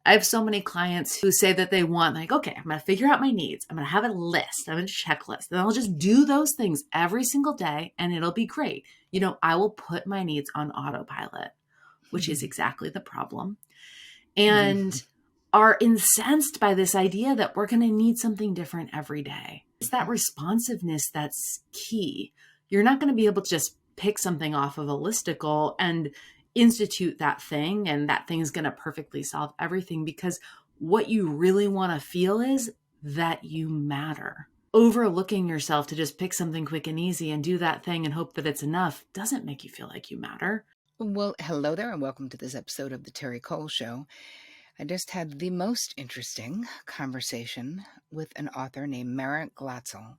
I have so many clients who say that they want, like, okay, I'm going to figure out my needs. I'm going to have a list. I'm going to checklist. And I'll just do those things every single day and it'll be great. I will put my needs on autopilot, which is exactly the problem. And are incensed by this idea that we're going to need something different every day. It's that responsiveness that's key. You're not going to be able to just pick something off of a listicle and institute that thing, and that thing's going to perfectly solve everything, because what you really want to feel is that you matter. Overlooking yourself to just pick something quick and easy and do that thing and hope that it's enough doesn't make you feel like you matter. Well, hello there and welcome to this episode of the Terri Cole Show. I just had the most interesting conversation with an author named Mara Glatzel.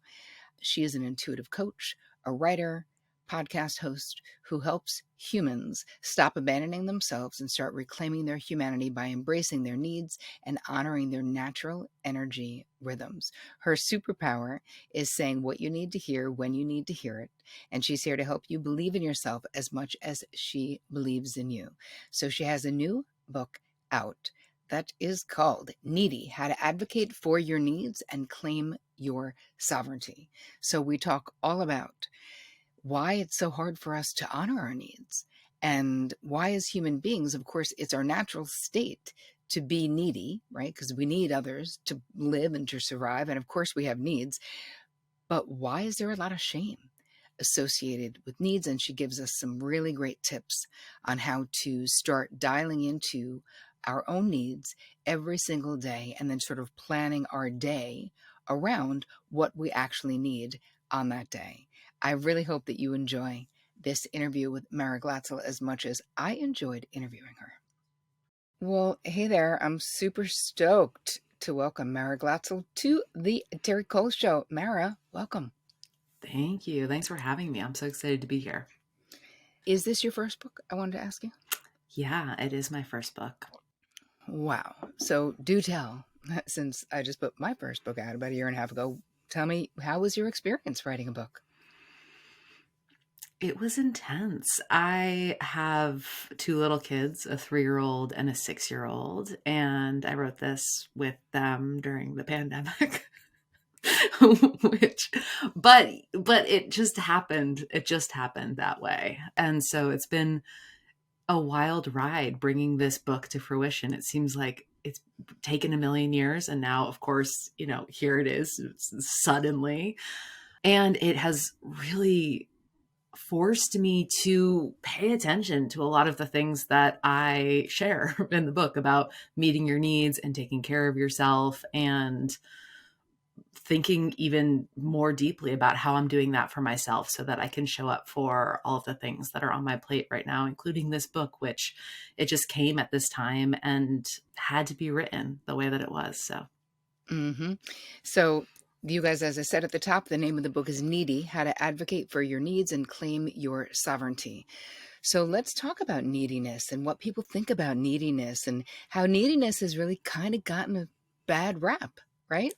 She is an intuitive coach, a writer, podcast host who helps humans stop abandoning themselves and start reclaiming their humanity by embracing their needs and honoring their natural energy rhythms. Her superpower is saying what you need to hear when you need to hear it, and she's here to help you believe in yourself as much as she believes in you. So she has a new book out that is called Needy: How to Advocate for Your Needs and Claim Your Sovereignty. So we talk all about why it's so hard for us to honor our needs, and why as human beings, of course, it's our natural state to be needy, right? Because we need others to live and to survive. And of course we have needs, but why is there a lot of shame associated with needs? And she gives us some really great tips on how to start dialing into our own needs every single day, and then sort of planning our day around what we actually need on that day. I really hope that you enjoy this interview with Mara Glatzel as much as I enjoyed interviewing her. Well, hey there. I'm super stoked to welcome Mara Glatzel to the Terri Cole Show. Mara, welcome. Thank you. Thanks for having me. I'm so excited to be here. Is this your first book? I wanted to ask you. Yeah, it is my first book. Wow. So do tell, since I just put my first book out about a year and a half ago, tell me, how was your experience writing a book? It was intense. I have two little kids, a 3-year-old and a 6-year-old, and I wrote this with them during the pandemic. but it just happened. It just happened that way. And so it's been a wild ride bringing this book to fruition. It seems like it's taken a million years, and now, of course, here it is suddenly. And it has really forced me to pay attention to a lot of the things that I share in the book about meeting your needs and taking care of yourself, and thinking even more deeply about how I'm doing that for myself so that I can show up for all of the things that are on my plate right now, including this book, which it just came at this time and had to be written the way that it was. So you guys, as I said at the top, the name of the book is Needy: How to Advocate for Your Needs and Claim Your Sovereignty. So let's talk about neediness and what people think about neediness, and how neediness has really kind of gotten a bad rap, right?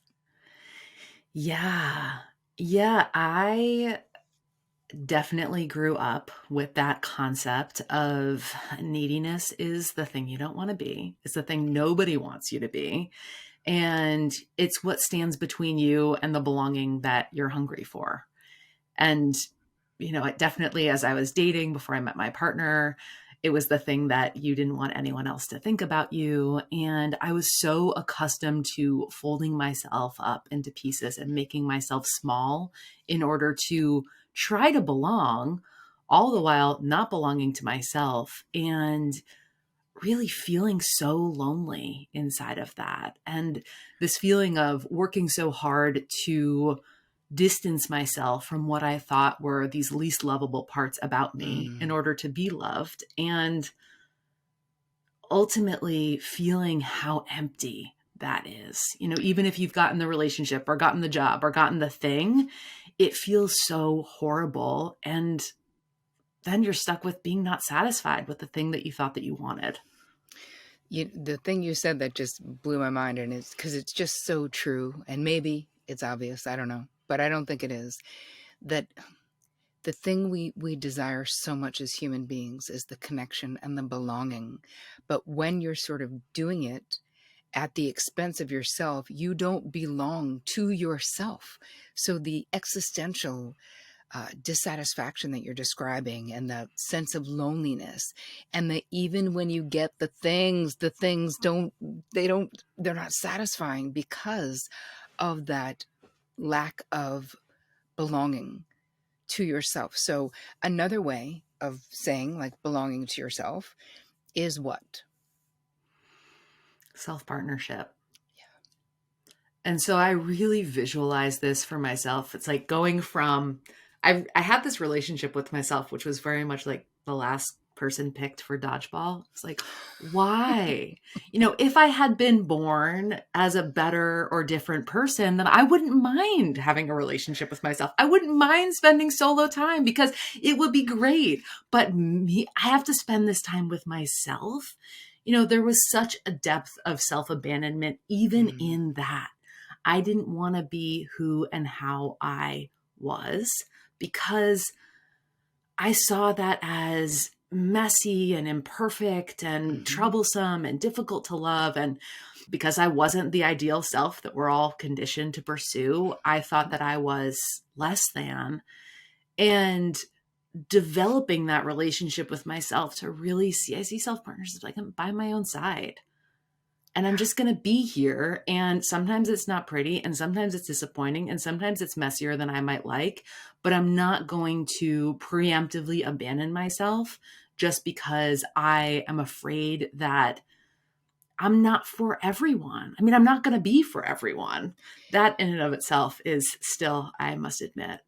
Yeah. I definitely grew up with that concept of neediness is the thing you don't want to be. It's the thing nobody wants you to be. And it's what stands between you and the belonging that you're hungry for. And, it definitely, as I was dating before I met my partner, it was the thing that you didn't want anyone else to think about you. And I was so accustomed to folding myself up into pieces and making myself small in order to try to belong, all the while not belonging to myself, and really feeling so lonely inside of that. And this feeling of working so hard to distance myself from what I thought were these least lovable parts about me in order to be loved, and ultimately feeling how empty that is. Even if you've gotten the relationship or gotten the job or gotten the thing, it feels so horrible. And then you're stuck with being not satisfied with the thing that you thought that you wanted. The thing you said that just blew my mind, and it's because it's just so true. And maybe it's obvious, I don't know, but I don't think it is, that the thing we desire so much as human beings is the connection and the belonging. But when you're sort of doing it at the expense of yourself, you don't belong to yourself. So the existential dissatisfaction that you're describing, and the sense of loneliness, and that even when you get the things they're not satisfying because of that lack of belonging to yourself. So another way of saying like belonging to yourself is what? Self partnership. And so I really visualize this for myself. It's like going from I had this relationship with myself, which was very much like the last person picked for dodgeball. It's like, why? If I had been born as a better or different person, then I wouldn't mind having a relationship with myself. I wouldn't mind spending solo time because it would be great. But me, I have to spend this time with myself. There was such a depth of self-abandonment even Mm, in that. I didn't want to be who and how I was because I saw that as messy and imperfect and mhm. troublesome and difficult to love. And because I wasn't the ideal self that we're all conditioned to pursue, I thought that I was less than. And developing that relationship with myself to really see, I see self partners as like I'm by my own side and I'm just going to be here. And sometimes it's not pretty, and sometimes it's disappointing, and sometimes it's messier than I might like. But I'm not going to preemptively abandon myself just because I am afraid that I'm not for everyone. I mean, I'm not going to be for everyone. That in and of itself is still, I must admit,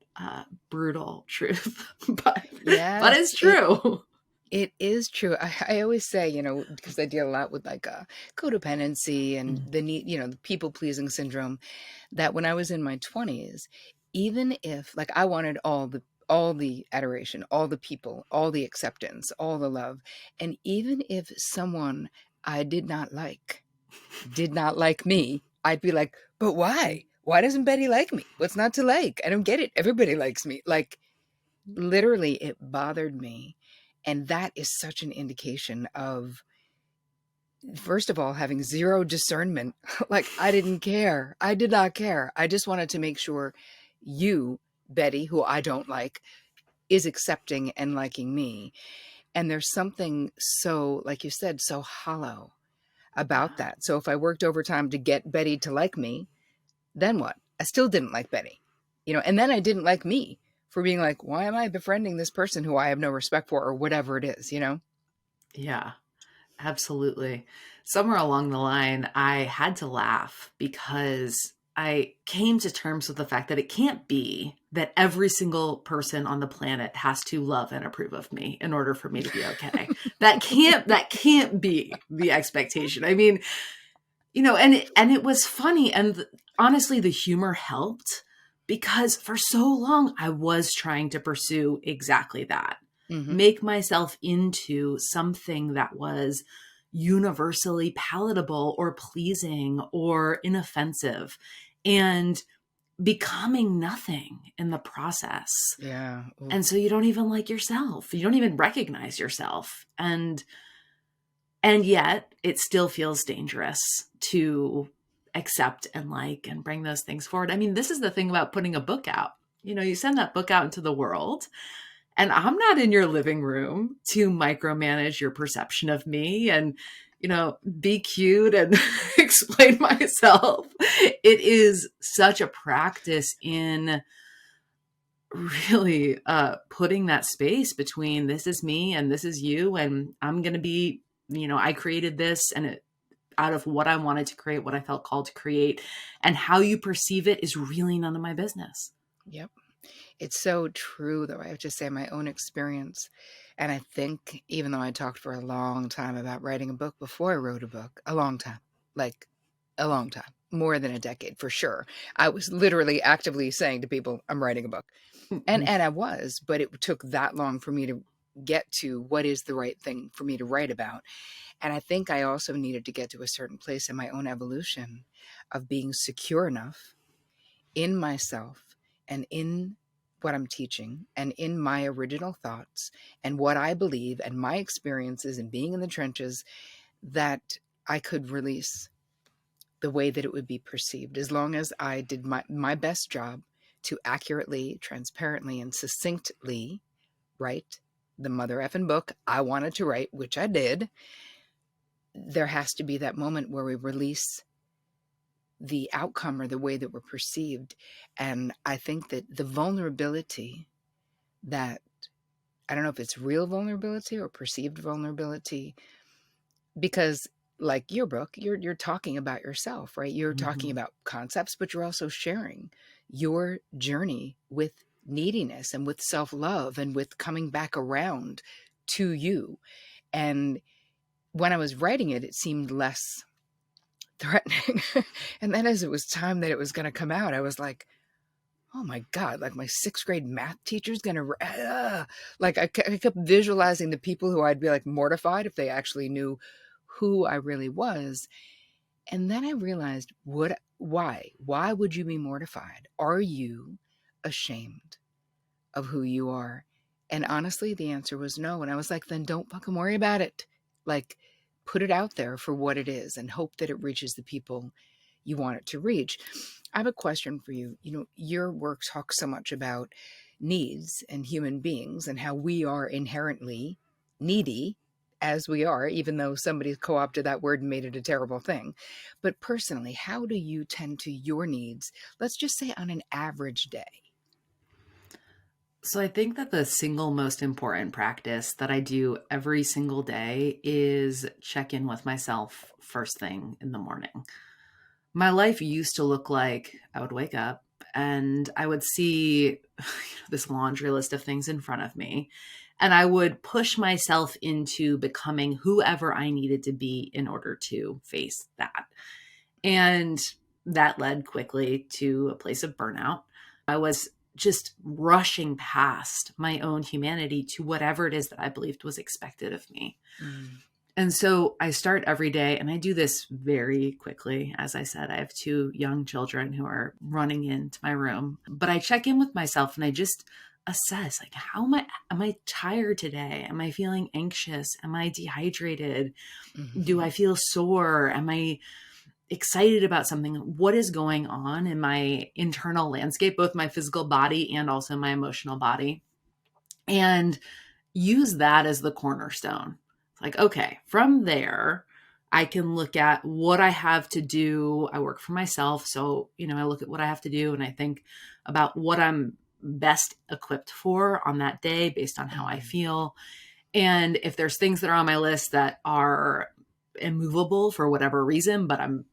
brutal truth, but Yes, it's true. it is true. I always say, because I deal a lot with like codependency and Mm. the need, the people pleasing syndrome, that when I was in my 20s, even if like I wanted all the adoration, all the people, all the acceptance, all the love, and even if someone I did not like me, I'd be like, but why? Why doesn't Betty like me? What's not to like? I don't get it. Everybody likes me. Like literally, it bothered me. And that is such an indication of, first of all, having zero discernment. Like, I didn't care. I did not care. I just wanted to make sure you, Betty, who I don't like, is accepting and liking me. And there's something so, like you said, so hollow about Yeah. that. So if I worked overtime to get Betty to like me, then what? I still didn't like Betty, and then I didn't like me for being like, why am I befriending this person who I have no respect for or whatever it is? Yeah. Absolutely. Somewhere along the line, I had to laugh because I came to terms with the fact that it can't be that every single person on the planet has to love and approve of me in order for me to be okay. That can't be the expectation. I mean, and it was funny and honestly the humor helped because for so long I was trying to pursue exactly that. Hmm. Make myself into something that was universally palatable or pleasing or inoffensive and becoming nothing in the process. Yeah. And Oof. so you don't even like yourself. You don't even recognize yourself. And yet it still feels dangerous to accept and like and bring those things forward. I mean, this is the thing about putting a book out. You send that book out into the world, and I'm not in your living room to micromanage your perception of me and, be cute and explain myself. It is such a practice in really putting that space between this is me and this is you. And I'm going to be, I created this and out of what I wanted to create, what I felt called to create, and how you perceive it is really none of my business. Yep. It's so true, though. I have to say, my own experience. And I think, even though I talked for a long time about writing a book before I wrote a book, a long time, like a long time, more than a decade for sure. I was literally actively saying to people, I'm writing a book. And I was, but it took that long for me to get to what is the right thing for me to write about. And I think I also needed to get to a certain place in my own evolution of being secure enough in myself and in what I'm teaching and in my original thoughts and what I believe and my experiences and being in the trenches, that I could release. the way that it would be perceived, as long as I did my best job to accurately, transparently, and succinctly write the mother effing book I wanted to write, which I did. There has to be that moment where we release the outcome or the way that we're perceived. And I think that the vulnerability that, I don't know if it's real vulnerability or perceived vulnerability, because like your book, you're talking about yourself, right? You're talking Mhm. about concepts, but you're also sharing your journey with neediness and with self-love and with coming back around to you. And when I was writing it, it seemed less threatening. And then as it was time that it was going to come out, I was like, oh my God, like my sixth grade math teacher's going to, like I kept visualizing the people who I'd be like mortified if they actually knew who I really was. And then I realized, why would you be mortified? Are you ashamed of who you are? And honestly, the answer was no. And I was like, then don't fucking worry about it. Like, put it out there for what it is and hope that it reaches the people you want it to reach. I have a question for you. You know, your work talks so much about needs and human beings and how we are inherently needy as we are, even though somebody co-opted that word and made it a terrible thing. But personally, how do you tend to your needs? Let's just say on an average day. So I think that the single most important practice that I do every single day is check in with myself first thing in the morning. My life used to look like I would wake up and I would see this laundry list of things in front of me, and I would push myself into becoming whoever I needed to be in order to face that. And that led quickly to a place of burnout. I was just rushing past my own humanity to whatever it is that I believed was expected of me. Mm. And so I start every day, and I do this very quickly. As I said, I have two young children who are running into my room, but I check in with myself and I just assess, like, how am I tired today? Am I feeling anxious? Am I dehydrated? Do Mm-hmm. I feel sore? Am I excited about something? What is going on in my internal landscape, both my physical body and also my emotional body? And use that as the cornerstone. Like, okay, from there, I can look at what I have to do. I work for myself. So, I look at what I have to do and I think about what I'm best equipped for on that day based on how I Mm. feel. And if there's things that are on my list that are immovable for whatever reason, but I'm,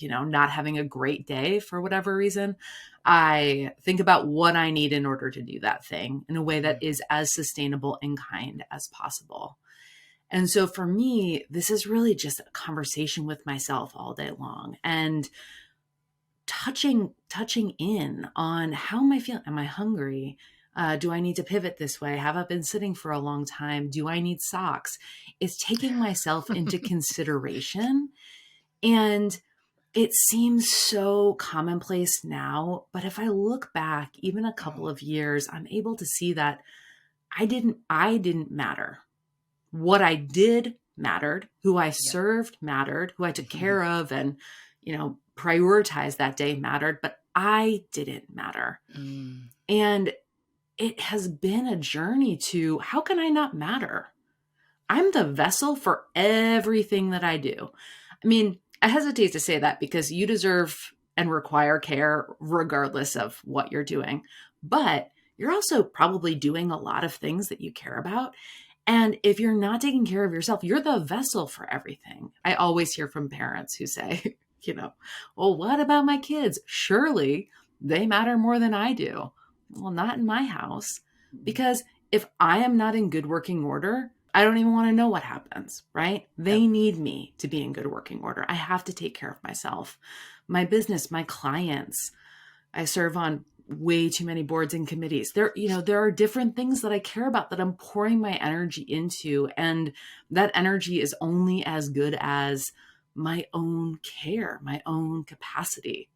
not having a great day for whatever reason, I think about what I need in order to do that thing in a way that Mm. is as sustainable and kind as possible. And so for me, this is really just a conversation with myself all day long and touching in on how am I feeling? Am I hungry? Do I need to pivot this way? Have I been sitting for a long time? Do I need socks? It's taking myself into consideration. And it seems so commonplace now, but if I look back even a couple Oh, of years, I'm able to see that I didn't matter. What I did mattered, who I yep. served mattered, who I took care of and, prioritized that day mattered, but I didn't matter. Mm. And it has been a journey to how can I not matter? I'm the vessel for everything that I do. I mean, I hesitate to say that because you deserve and require care regardless of what you're doing. But you're also probably doing a lot of things that you care about. And if you're not taking care of yourself, you're the vessel for everything. I always hear from parents who say, well, what about my kids? Surely they matter more than I do. Well, not in my house. Because if I am not in good working order, I don't even want to know what happens, right? Yep. They need me to be in good working order. I have to take care of myself, my business, my clients. I serve on way too many boards and committees. There are different things that I care about that I'm pouring my energy into. And that energy is only as good as my own care, my own capacity.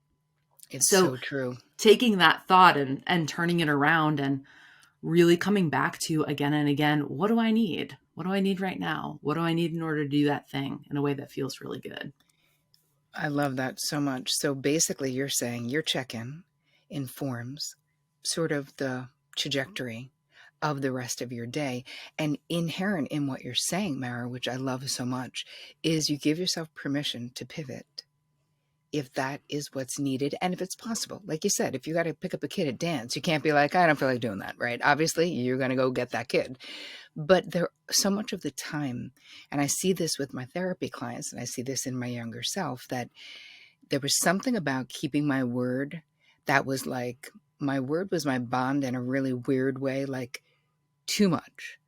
It's So so true. taking that thought and turning it around and really coming back to again and again, what do I need? What do I need right now? What do I need in order to do that thing in a way that feels really good? I love that so much. So basically, you're saying your check in informs sort of the trajectory of the rest of your day. And inherent in what you're saying, Mara, which I love so much, is you give yourself permission to pivot if that is what's needed and if it's possible. Like you said, if you got to pick up a kid at dance, you can't be like, I don't feel like doing that, right? Obviously, you're going to go get that kid. But there so much of the time, and I see this with my therapy clients, and I see this in my younger self, that there was something about keeping my word that was like, my word was my bond in a really weird way, like too much.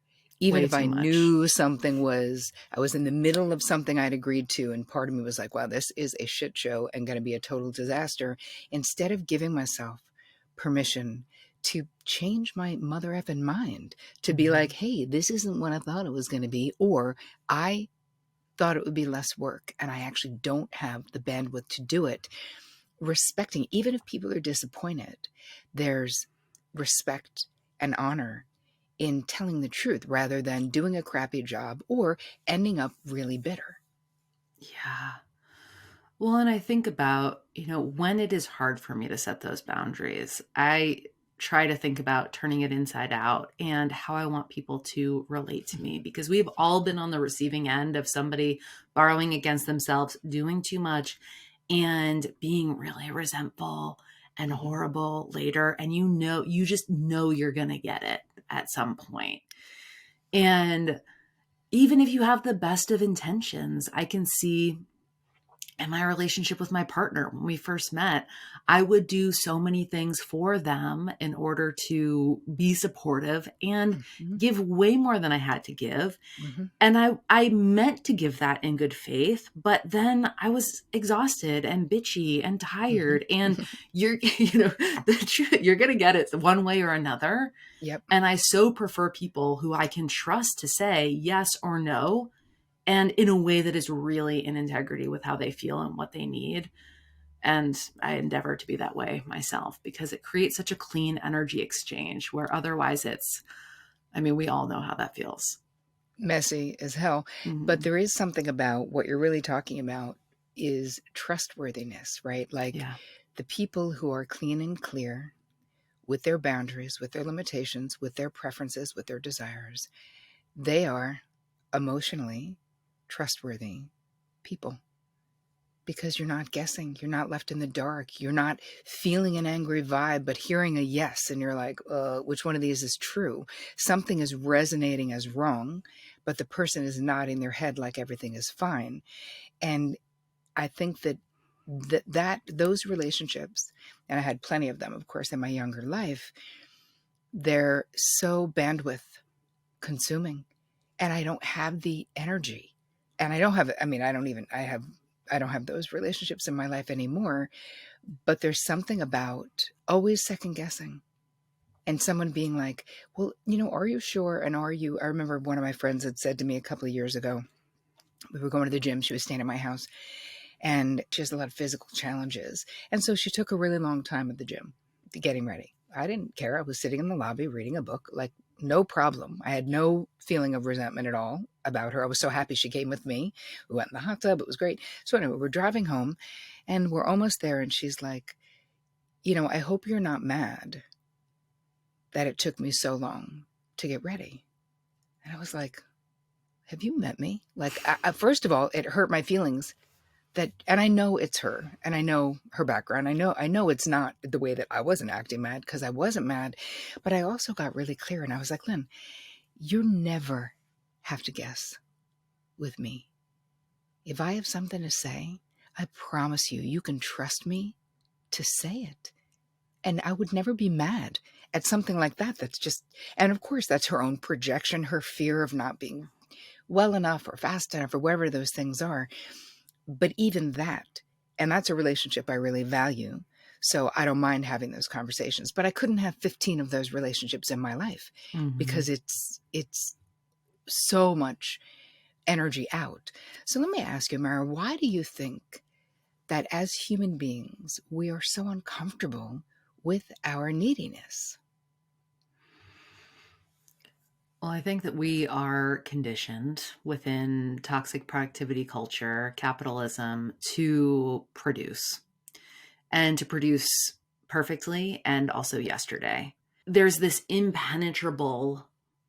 Even Way if I too much. knew something was, I was in the middle of something I'd agreed to, and part of me was like, wow, this is a shit show and going to be a total disaster. Instead of giving myself permission to change my mother effing mind, to be like, Mhm. hey, this isn't what I thought it was going to be, or I thought it would be less work and I actually don't have the bandwidth to do it. Respecting, even if people are disappointed, there's respect and honor in telling the truth rather than doing a crappy job or ending up really bitter. Yeah. Well, and I think about, when it is hard for me to set those boundaries, I try to think about turning it inside out and how I want people to relate to me, because we've all been on the receiving end of somebody borrowing against themselves, doing too much, and being really resentful and Mhm. horrible later. And you just know you're going to get it at some point. And even if you have the best of intentions, I can see in my relationship with my partner when we first met, I would do so many things for them in order to be supportive and Mhm. give way more than I had to give. Mhm. And I meant to give that in good faith, but then I was exhausted and bitchy and Mhm. tired. And you're, you're going to get it one way or another. Yep. And I so prefer people who I can trust to say yes or no, and in a way that is really in integrity with how they feel and what they need. And I endeavor to be that way myself, because it creates such a clean energy exchange where otherwise we all know how that feels. Messy as hell. But Mhm. there is something about what you're really talking about is trustworthiness, right? Like Yeah. the people who are clean and clear with their boundaries, with their limitations, with their preferences, with their desires, they are emotionally trustworthy people because you're not guessing. You're not left in the dark. You're not feeling an angry vibe, but hearing a yes. And you're like, which one of these is true? Something is resonating as wrong, but the person is nodding their head like everything is fine. And I think that those relationships, and I had plenty of them, of course, in my younger life, they're so bandwidth consuming, and I don't have the energy. And I don't have, I mean, I don't have those relationships in my life anymore, but there's something about always second guessing and someone being like, well, are you sure? And I remember one of my friends had said to me a couple of years ago, we were going to the gym. She was staying at my house and she has a lot of physical challenges. And so she took a really long time at the gym getting ready. I didn't care. I was sitting in the lobby reading a book, like no problem. I had no feeling of resentment at all about her. I was so happy she came with me. We went in the hot tub. It was great. So anyway, we're driving home and we're almost there. And she's like, I hope you're not mad that it took me so long to get ready. And I was like, have you met me? Like, first of all, it hurt my feelings that, and I know it's her and I know her background. I know it's not the way that I wasn't acting mad, because I wasn't mad, but I also got really clear and I was like, Lynn, you never have to guess with me. If I have something to say, I promise you can trust me to say it. And I would never be mad at something like that. That's just, and of course that's her own projection, her fear of not being well enough or fast enough or whatever those things are. But even that, and that's a relationship I really value. So I don't mind having those conversations, but I couldn't have 15 of those relationships in my life because Mhm. it's so much energy out. So let me ask you, Mara, why do you think that as human beings, we are so uncomfortable with our neediness? Well, I think that we are conditioned within toxic productivity culture, capitalism, to produce and to produce perfectly and also yesterday. There's this impenetrable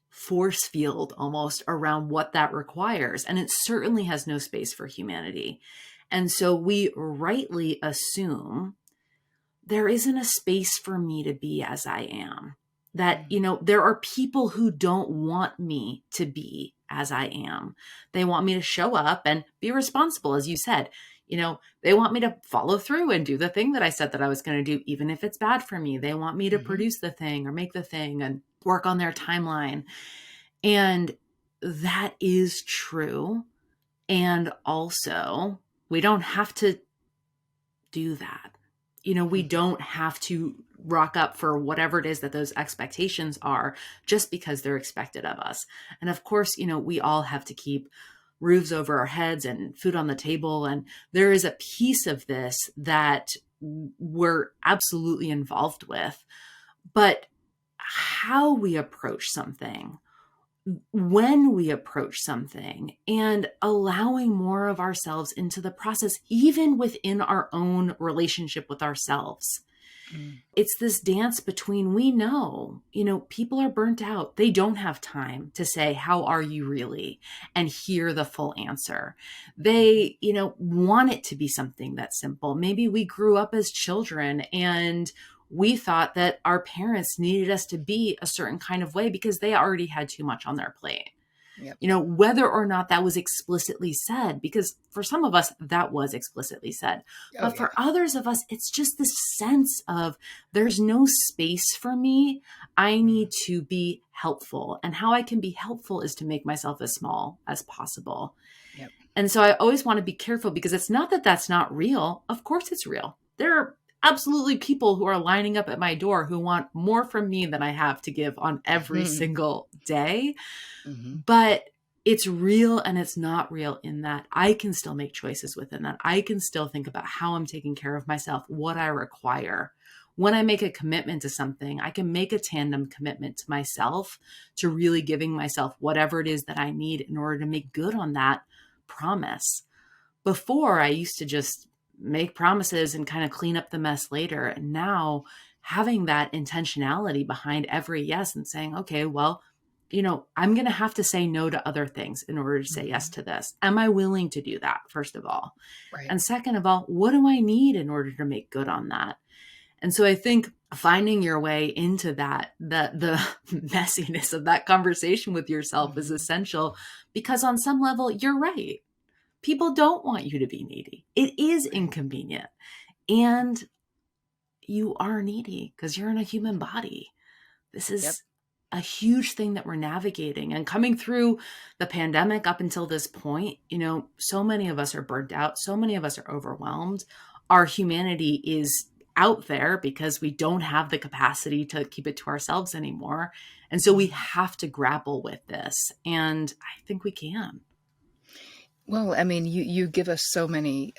force field almost around what that requires, and it certainly has no space for humanity. And so we rightly assume there isn't a space for me to be as I am. That, Mm. there are people who don't want me to be as I am. They want me to show up and be responsible, as you said. They want me to follow through and do the thing that I said that I was going to do, even if it's bad for me. They want me to Hmm. produce the thing or make the thing and work on their timeline. And that is true. And also, we don't have to do that. We Hmm. don't have to rock up for whatever it is that those expectations are just because they're expected of us. And of course, we all have to keep roofs over our heads and food on the table. And there is a piece of this that we're absolutely involved with. But how we approach something, when we approach something, and allowing more of ourselves into the process, even within our own relationship with ourselves. Mm. It's this dance between, we know, people are burnt out. They don't have time to say, how are you really? And hear the full answer. Hmm. They, want it to be something that's simple. Maybe we grew up as children and we thought that our parents needed us to be a certain kind of way because they already had too much on their plate. Yep. Whether or not that was explicitly said, because for some of us, that was explicitly said. Oh But yeah. for others of us, it's just this sense of there's no space for me. I Mm. need to be helpful. And how I can be helpful is to make myself as small as possible. Yep. And so I always want to be careful because it's not that that's not real. Of course, it's real. There are absolutely people who are lining up at my door who want more from me than I have to give on every Hmm. single day. Hmm. But it's real and it's not real in that I can still make choices within that. I can still think about how I'm taking care of myself, what I require. When I make a commitment to something, I can make a tandem commitment to myself, to really giving myself whatever it is that I need in order to make good on that promise. Before, I used to just make promises and kind of clean up the mess later. And now, having that intentionality behind every yes and saying, okay, well, I'm going to have to say no to other things in order to say yes Hmm. to this. Am I willing to do that, first of all? Right. And second of all, what do I need in order to make good on that? And so I think finding your way into that, the messiness of that conversation with yourself is Hmm. essential, because on some level, you're right. People don't want you to be needy. It is Right. inconvenient. And you are needy because you're in a human body. This Yep. is a huge thing that we're navigating. And coming through the pandemic up until this point, so many of us are burnt out. So many of us are overwhelmed. Our humanity is out there because we don't have the capacity to keep it to ourselves anymore. And so we Mm. have to grapple with this. And I think we can. Well, I mean, you give us so many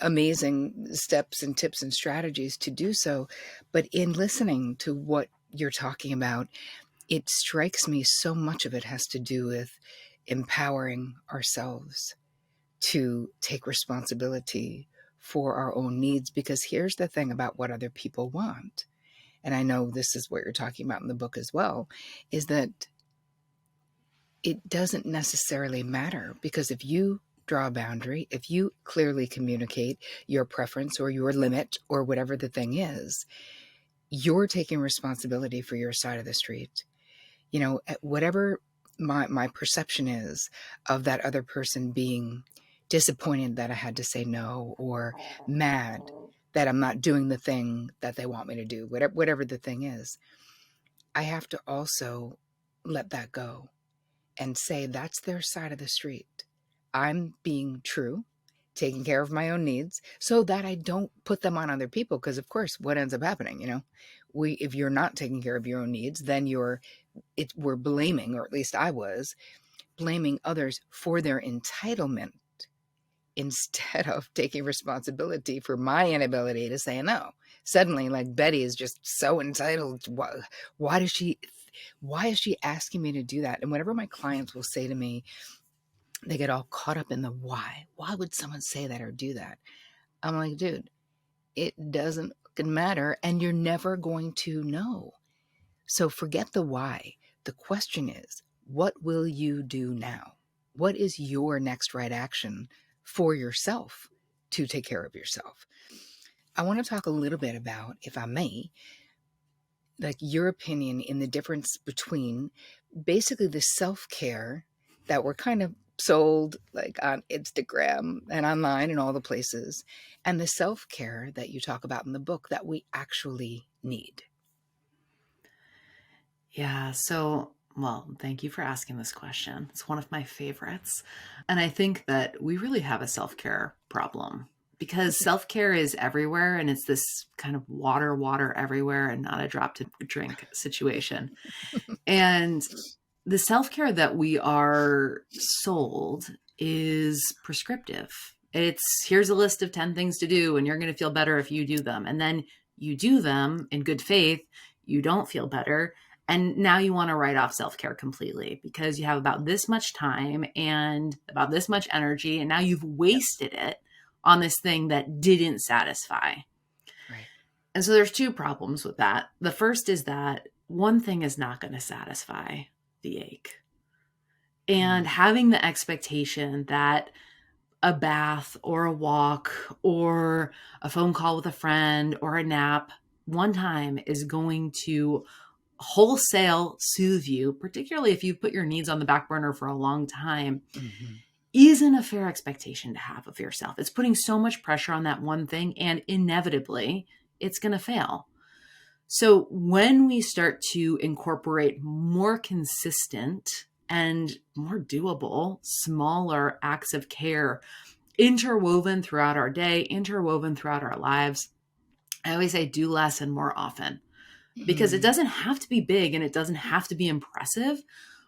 amazing steps and tips and strategies to do so, but in listening to what you're talking about, it strikes me so much of it has to do with empowering ourselves to take responsibility for our own needs. Because here's the thing about what other people want, and I know this is what you're talking about in the book as well, is that it doesn't necessarily matter, because if you draw a boundary, if you clearly communicate your preference or your limit or whatever the thing is, you're taking responsibility for your side of the street. Whatever my perception is of that other person being disappointed that I had to say no, or mad that I'm not doing the thing that they want me to do, whatever the thing is, I have to also let that go and say that's their side of the street. I'm being true, taking care of my own needs so that I don't put them on other people. Because of course, what ends up happening, if you're not taking care of your own needs, then we're blaming, or at least I was blaming others for their entitlement instead of taking responsibility for my inability to say no. Suddenly, like, Betty is just so entitled. Why does she? why is she asking me to do that? And whenever my clients will say to me, they get all caught up in the why. Why would someone say that or do that? I'm like, dude, it doesn't fucking matter, and you're never going to know. So forget the why. The question is, what will you do now? What is your next right action for yourself to take care of yourself? I want to talk a little bit about, if I may, like your opinion in the difference between basically the self-care that we're kind of sold like on Instagram and online and all the places, and the self-care that you talk about in the book that we actually need. Yeah. So, well, thank you for asking this question. It's one of my favorites. And I think that we really have a self care problem because self care is everywhere and it's this kind of water everywhere and not a drop to drink situation. And the self care that we are sold is prescriptive. It's here's a list of 10 things to do, and you're going to feel better if you do them. And then you do them in good faith, you don't feel better. And now you want to write off self care completely because you have about this much time and about this much energy. And now you've wasted it on this thing that didn't satisfy. Right. And so there's two problems with that. The first is that one thing is not going to satisfy the ache. And Mm. having the expectation that a bath or a walk or a phone call with a friend or a nap one time is going to wholesale soothe you, particularly if you've put your needs on the back burner for a long time, Mm-hmm. isn't a fair expectation to have of yourself. It's putting so much pressure on that one thing, and inevitably it's going to fail. So when we start to incorporate more consistent and more doable, smaller acts of care interwoven throughout our day, interwoven throughout our lives, I always say do less and more often because it Mm. doesn't have to be big and it doesn't have to be impressive.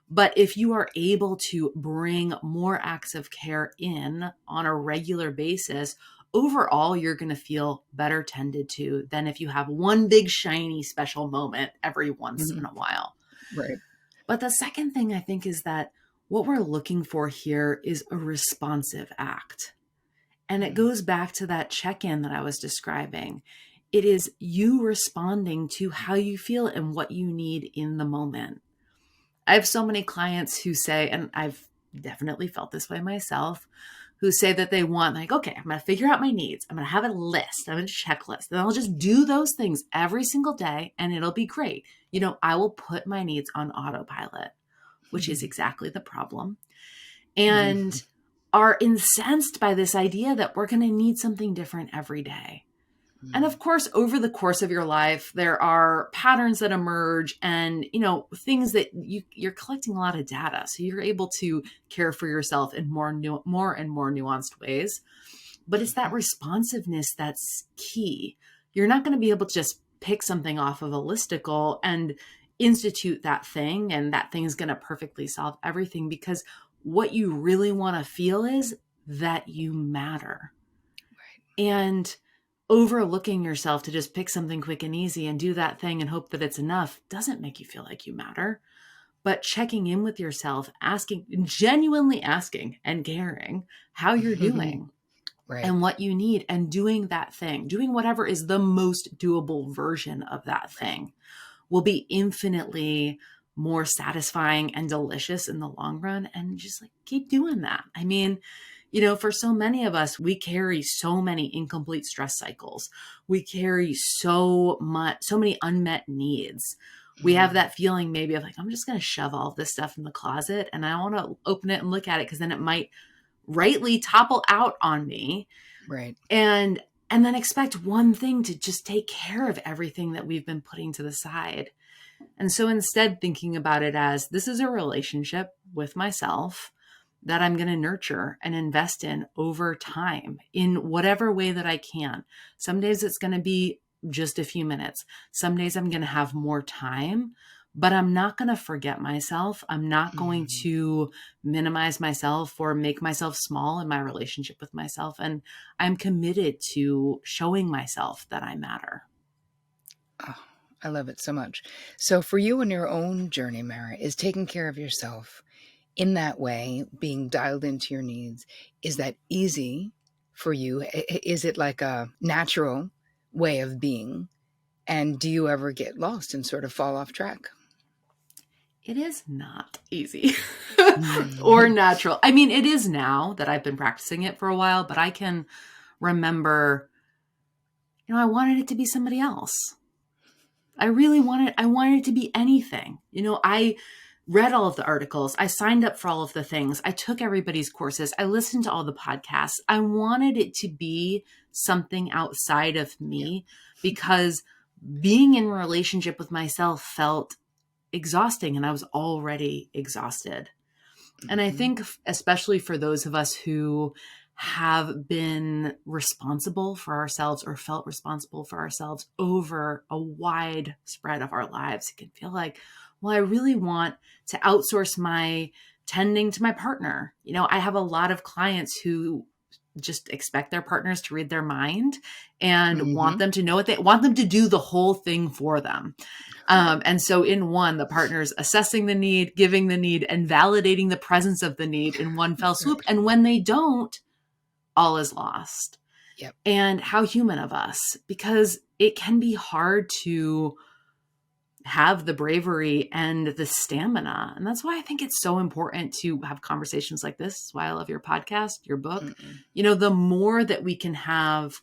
But if you are able to bring more acts of care in on a regular basis, overall, you're going to feel better tended to than if you have one big, shiny, special moment every once in Mhm. a while. Right. But the second thing I think is that what we're looking for here is a responsive act. And it Mm. goes back to that check in that I was describing. It is you responding to how you feel and what you need in the moment. I have so many clients who say, and I've definitely felt this way myself, who say that they want, like, okay, I'm going to figure out my needs. I'm going to have a list, I'm going to checklist, and I'll just do those things every single day and it'll be great. I will put my needs on autopilot, which is exactly the problem. And Mhm. are incensed by this idea that we're going to need something different every day. And Mm. of course, over the course of your life, there are patterns that emerge and, things that you're collecting a lot of data. So you're able to care for yourself in more and more nuanced ways. But it's that Mhm. responsiveness that's key. You're not going to be able to just pick something off of a listicle and institute that thing, and that thing is going to perfectly solve everything, because what you really want to feel is that you matter. Right. And overlooking yourself to just pick something quick and easy and do that thing and hope that it's enough doesn't make you feel like you matter. But checking in with yourself, genuinely asking and caring how you're doing Right. and what you need, and doing that thing, doing whatever is the most doable version of that Right. thing, will be infinitely more satisfying and delicious in the long run. And just like keep doing that. I mean, for so many of us, we carry so many incomplete stress cycles. We carry so many unmet needs. We have Mm. that feeling maybe of like, I'm just going to shove all of this stuff in the closet and I want to open it and look at it because then it might rightly topple out on me, Right. and then expect one thing to just take care of everything that we've been putting to the side. And so instead, thinking about it as this is a relationship with myself that I'm going to nurture and invest in over time in whatever way that I can. Some days it's going to be just a few minutes. Some days I'm going to have more time, but I'm not going to forget myself. I'm not going Mm. to minimize myself or make myself small in my relationship with myself. And I'm committed to showing myself that I matter. Oh, I love it so much. So for you in your own journey, Mara, is taking care of yourself in that way, being dialed into your needs, is that easy for you? Is it like a natural way of being? And do you ever get lost and sort of fall off track? It is not easy or Mhm. natural. I mean, it is now that I've been practicing it for a while, but I can remember, I wanted it to be somebody else. I wanted it to be anything. I read all of the articles. I signed up for all of the things. I took everybody's courses. I listened to all the podcasts. I wanted it to be something outside of Yeah. me because being in a relationship with myself felt exhausting and I was already exhausted. And I Hmm. think, especially for those of us who have been responsible for ourselves or felt responsible for ourselves over a wide spread of our lives, it can feel like, well, I really want to outsource my tending to my partner. I have a lot of clients who just expect their partners to read their mind and want Hmm. them to know what they want them to do the whole thing for them. And so in one, the partner's assessing the need, giving the need, and validating the presence of the need in one fell swoop. Right. And when they don't, all is lost. Yep. And how human of us, because it can be hard to have the bravery and the stamina. And that's why I think it's so important to have conversations like this. That's why I love your podcast, your book. Mm-mm. The more that we can have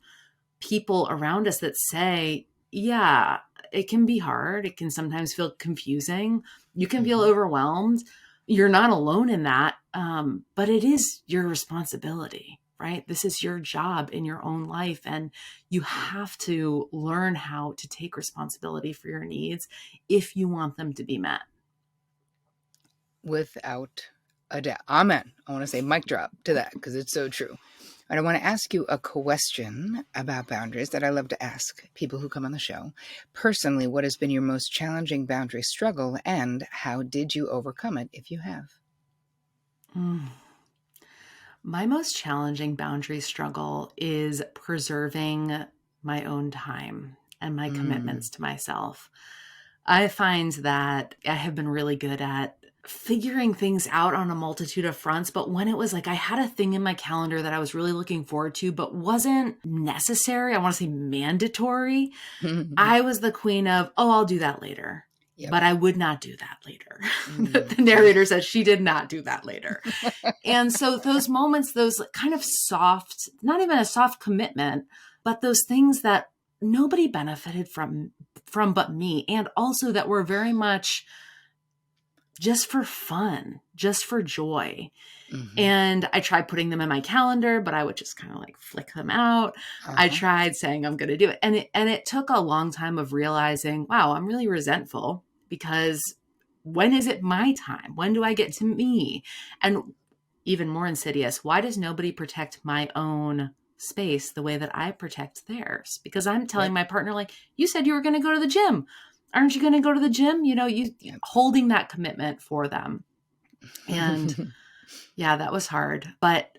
people around us that say, yeah, it can be hard. It can sometimes feel confusing. You can feel Hmm. overwhelmed. You're not alone in that. But it is your responsibility, right? This is your job in your own life. And you have to learn how to take responsibility for your needs if you want them to be met. Without a doubt. Amen. I want to say mic drop to that because it's so true. And I want to ask you a question about boundaries that I love to ask people who come on the show. Personally, what has been your most challenging boundary struggle and how did you overcome it if you have? Mm. My most challenging boundary struggle is preserving my own time and my Mm. commitments to myself. I find that I have been really good at figuring things out on a multitude of fronts. But when it was like I had a thing in my calendar that I was really looking forward to, but wasn't necessary, I want to say mandatory, I was the queen of, oh, I'll do that later. Yep. But I would not do that later. Mm. The narrator says she did not do that later. And so those moments, those kind of soft, not even a soft commitment, but those things that nobody benefited from but me, and also that were very much just for fun, just for joy. Hmm. And I tried putting them in my calendar, but I would just kind of like flick them out. I Uh-huh. tried saying I'm going to do it. And it took a long time of realizing, wow, I'm really resentful because when is it my time? When do I get to me? And even more insidious, why does nobody protect my own space the way that I protect theirs? Because I'm telling Yep. my partner, like, you said you were going to go to the gym. Aren't you going to go to the gym? You Yep. holding that commitment for them. And yeah, that was hard, but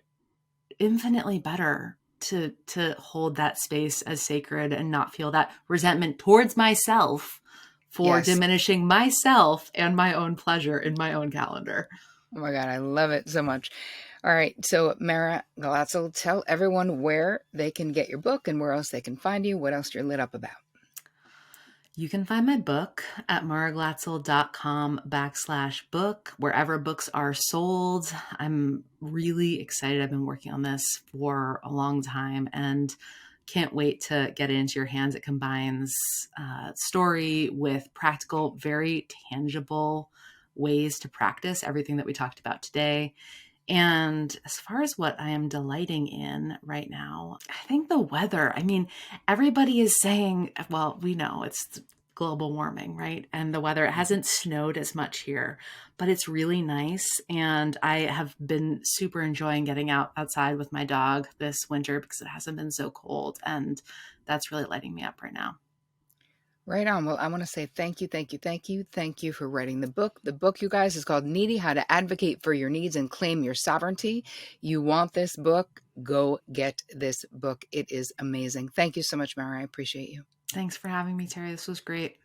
infinitely better to hold that space as sacred and not feel that resentment towards myself for Yes. diminishing myself and my own pleasure in my own calendar. Oh my God, I love it so much. All right. So, Mara Glatzel, tell everyone where they can get your book and where else they can find you, what else you're lit up about. You can find my book at maraglatzel.com/book, wherever books are sold. I'm really excited. I've been working on this for a long time and can't wait to get it into your hands. It combines story with practical, very tangible ways to practice everything that we talked about today. And as far as what I am delighting in right now, I think the weather. I mean, everybody is saying, well, we know it's global warming, right? And the weather, it hasn't snowed as much here, but it's really nice. And I have been super enjoying getting outside with my dog this winter because it hasn't been so cold. And that's really lighting me up right now. Right on. Well, I want to say thank you, thank you, thank you. Thank you for writing the book. The book, you guys, is called Needy: How to Advocate for Your Needs and Claim Your Sovereignty. You want this book? Go get this book. It is amazing. Thank you so much, Mara. I appreciate you. Thanks for having me, Terri. This was great.